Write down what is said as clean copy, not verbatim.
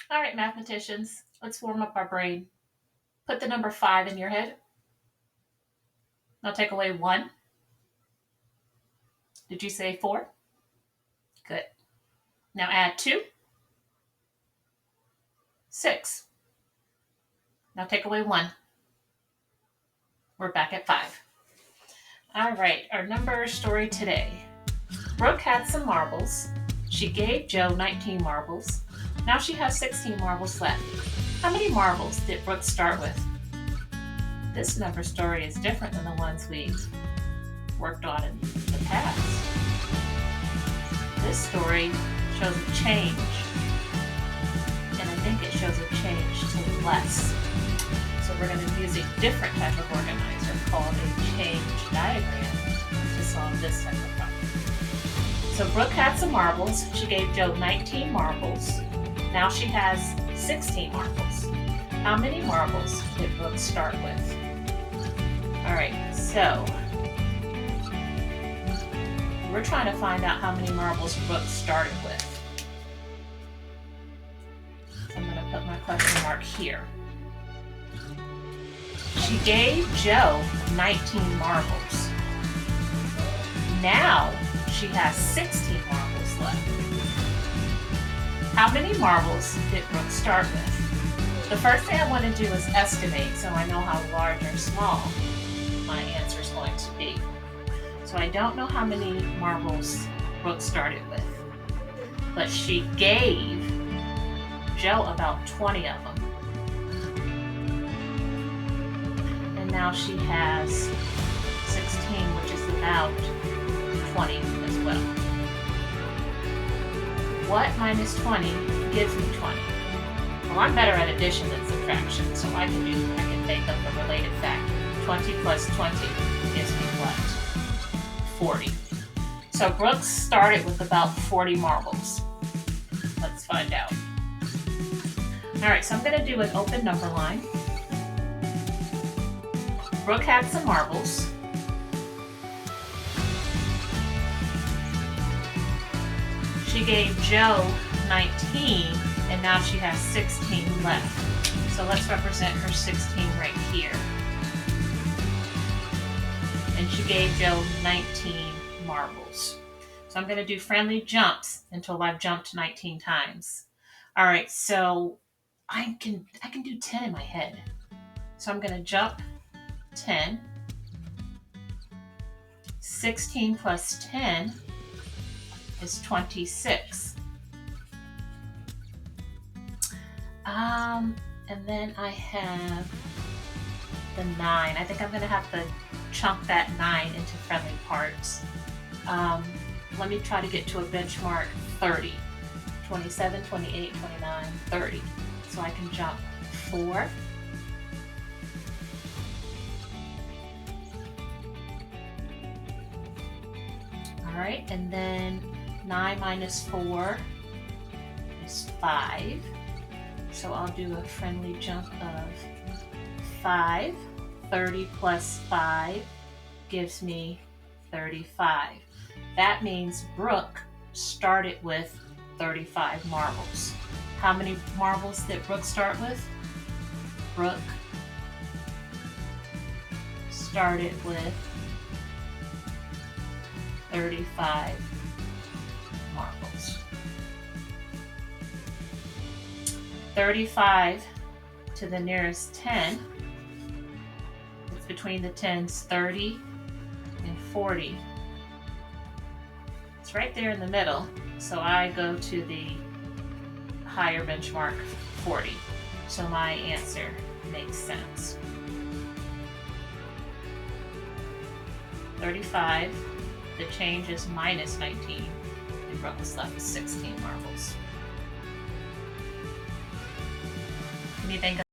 All right, mathematicians, let's warm up our brain. Put the number 5 in your head. Now take away 1. Did you say 4? Good. Now add 2. 6. Now take away 1. We're back at 5. All right, our number story today. Brooke had some marbles. She gave Joe 19 marbles. Now she has 16 marbles left. How many marbles did Brooke start with? This number story is different than the ones we've worked on in the past. This story shows a change, and I think it shows a change to less. So we're going to use a different type of organizer called a change diagram to solve this type of problem. So Brooke had some marbles. She gave Joe 19 marbles. Now she has 16 marbles. How many marbles did Brooke start with? All right, so we're trying to find out how many marbles Brooke started with. So I'm going to put my question mark here. She gave Joe 19 marbles. Now she has 16 marbles left. How many marbles did Brooke start with? The first thing I want to do is estimate so I know how large or small my answer is going to be. So I don't know how many marbles Brooke started with, but she gave Joe about 20 of them. And now she has 16, which is about 20 as well. What minus 20 gives me 20? Well, I'm better at addition than subtraction, so I can make up the related fact. 20 plus 20 gives me what? 40. So Brooke started with about 40 marbles. Let's find out. All right, so I'm going to do an open number line. Brooke had some marbles. She gave Joe 19, and now she has 16 left. So let's represent her 16 right here. And she gave Joe 19 marbles. So I'm going to do friendly jumps until I've jumped 19 times. All right, so I can do 10 in my head. So I'm going to jump 10. 16 plus 10 is 26. And then I have the 9. I think I'm going to have to chunk that 9 into friendly parts. Let me try to get to a benchmark 30. 27, 28, 29, 30. So I can jump 4. All right, and then 9 minus 4 is 5. So I'll do a friendly jump of 5. 30 plus 5 gives me 35. That means Brooke started with 35 marbles. How many marbles did Brooke start with? Brooke started with 35 marbles. 35 to the nearest 10. It's between the 10s 30 and 40. It's right there in the middle, so I go to the higher benchmark 40. So my answer makes sense. 35, the change is minus 19, and Brooke was left with 16 marbles. Can you think of